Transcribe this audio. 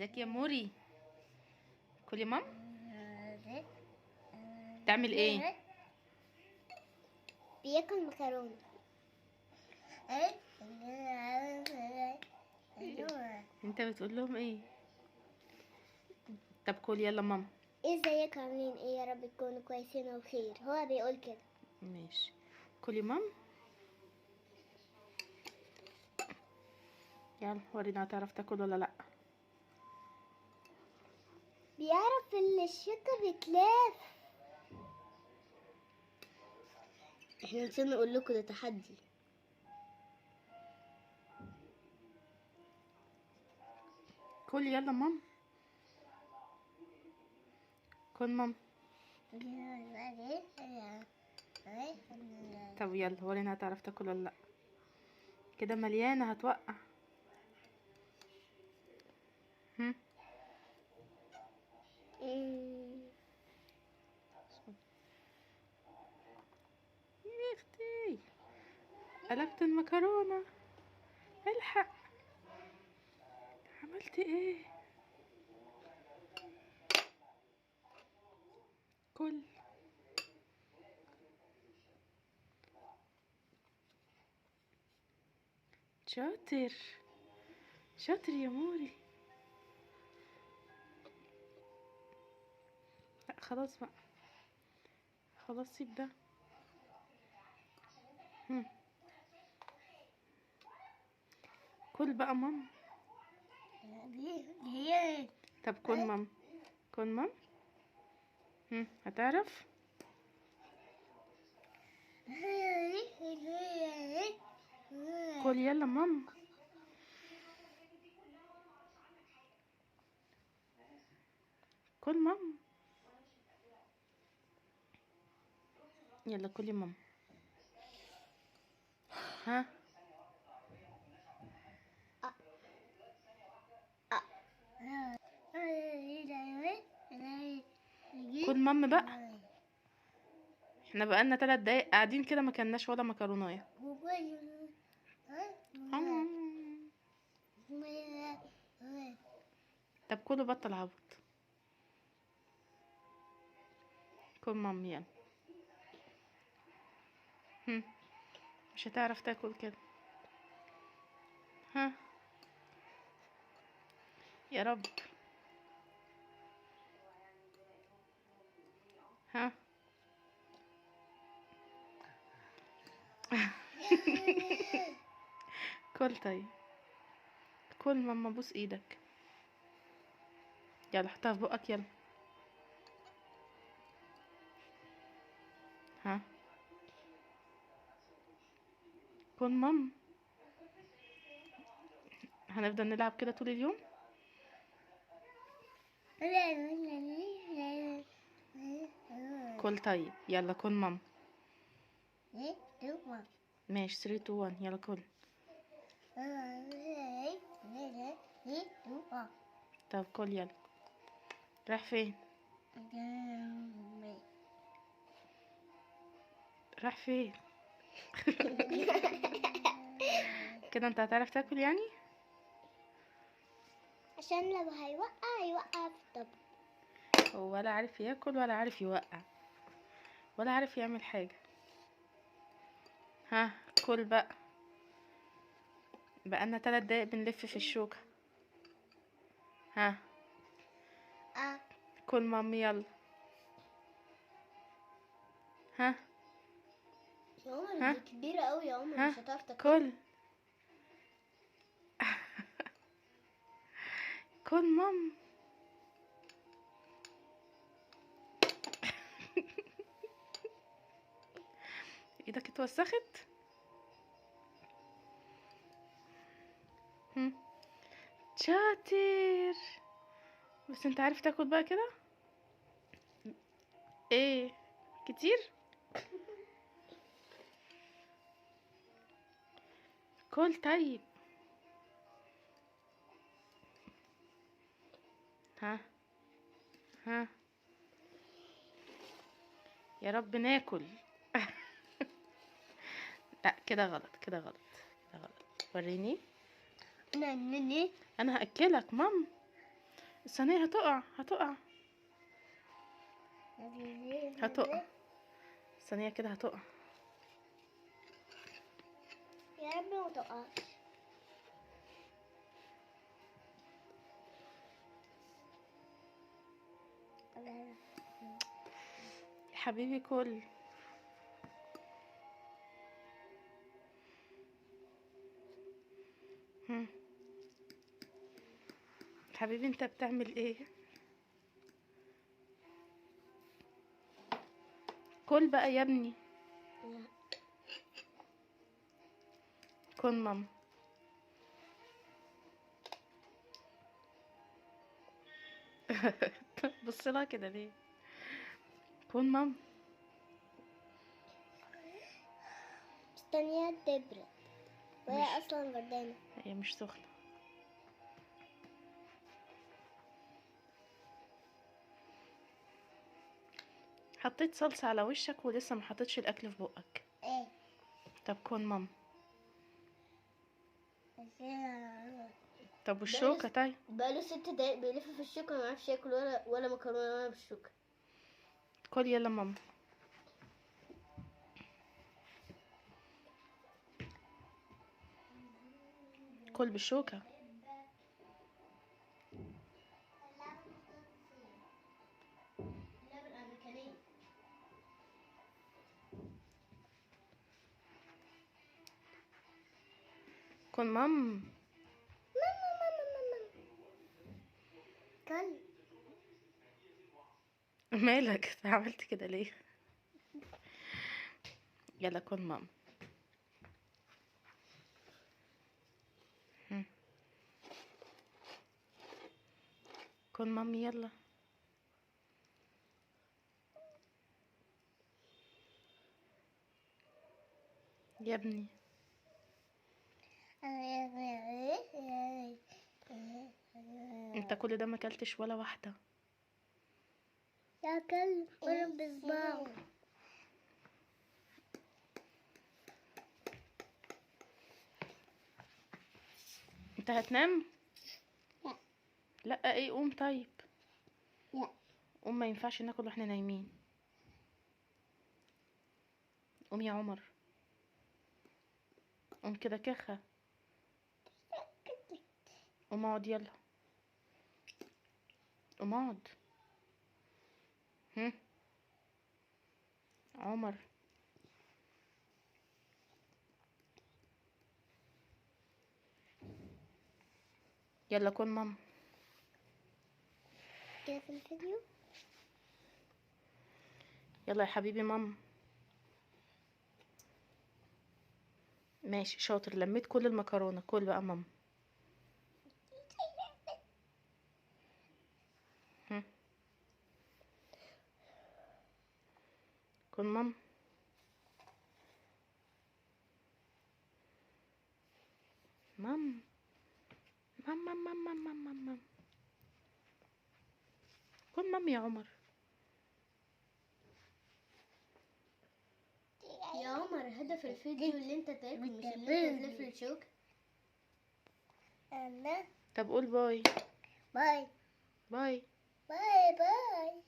ازيك يا موري؟ كلي مام. تعمل ايه؟ بياكل مكرونه. انت بتقول لهم ايه؟ طب كل يلا مام. ازيك عاملين ايه؟ يا رب تكونوا كويسين وبخير. هو بيقول كده. ماشي. كلي مام. يلا ورينا هتعرف تاكل ولا لا. بيعرف ان الشتا بتلف. احنا نسينا نقول لكم ده تحدي. كل يلا مام. كل مام. طب يلا ورينا هتعرف تاكل ولا لا. كده مليانه هتوقع. هم. يا اختي قلبت المكرونه. الحق. عملت ايه؟ كل. شاطر. شاطر يا موري. لا خلاص بقى. خلاص سيب ده. كل بقى مام. طب كل مام. كل مام. هتعرف. كل يلا مام. كل مام. يلا كلي مام. ها. كل مام بقى. احنا بقالنا 3 دقايق قاعدين كده ما كلناش ولا مكرونايه. طب كله بطل عبط. كل مام يلا. مش هتعرف تاكل كده. ها. يا رب. ها. كل طيب. كل ماما بوس ايدك. يلا حطها في بقك يلا. ها. كل مام. هنفضل نلعب كده طول اليوم. كل طيب يلا كل مام. ماشي 3 2 1 يلا كل. طب كل يلا. رايح فين؟ رايح فين؟ كده انت هتعرف تاكل يعني؟ عشان لو هيوقع في الطبق. هو ولا عارف ياكل ولا عارف يوقع ولا عارف يعمل حاجة. ها كل بقى. بقالنا 3 دقايق بنلف في الشوكة. ها. كل مامي يلا. ها. يا عمر دي كبيرة قوي يا عمر، مش هتعرف تاكل. كل. كل مام. ايدك اتوسخت. شاطر. بس انت عارف تاكل بقى كده. ايه كتير. كل طيب. ها. ها. يا رب ناكل. لا كده غلط كده غلط كده غلط. وريني. انا هاكلك مام. الصينية هتقع هتقع هتقع. الصينية كده هتقع. يا رب ما تقعش. حبيبي كل. هم. حبيبي انت بتعمل ايه؟ كل بقى يا ابني. كل ماما. بص لها كده ليه؟ كل ماما. مستنيها تبرد وهي مش اصلا بردانة. هي مش سخنة. حطيت صلصة على وشك ولسه ما حطيتش الاكل في بقك. ايه طب كل ماما. طب والشوكة طيب. بقاله 6 دقايق بيلف في الشوكة، ما عرفش ياكل ولا مكرونة ولا بالشوكة. كل يلا ماما. كل بالشوكة. كل ماما. كل مالك عملت كده ليه؟ يلا كل ماما. هم. كل مامي يلا. يا ابني انت كل ده ما اكلتش ولا واحدة. يا كل قرب بصباعه. انت هتنام؟ لا. لا ايه قوم طيب. لا. قوم ما ينفعش ناكل واحنا نايمين. قوم يا عمر. قوم كده كخة. قوم اقعد يلا. قوم اقعد. هم. عمر. يلا كل ماما. كده في الفيديو. يلا يا حبيبي ماما. ماشي شاطر لميت كل المكرونة. كل بقى ماما. هم. كل ماما. ماما ماما ماما ماما ماما. كل ماما يا عمر. يا عمر هدف الفيديو اللي انت تاكل مش اللي انت تلف الشوك. طب قول باي. باي باي. باي باي.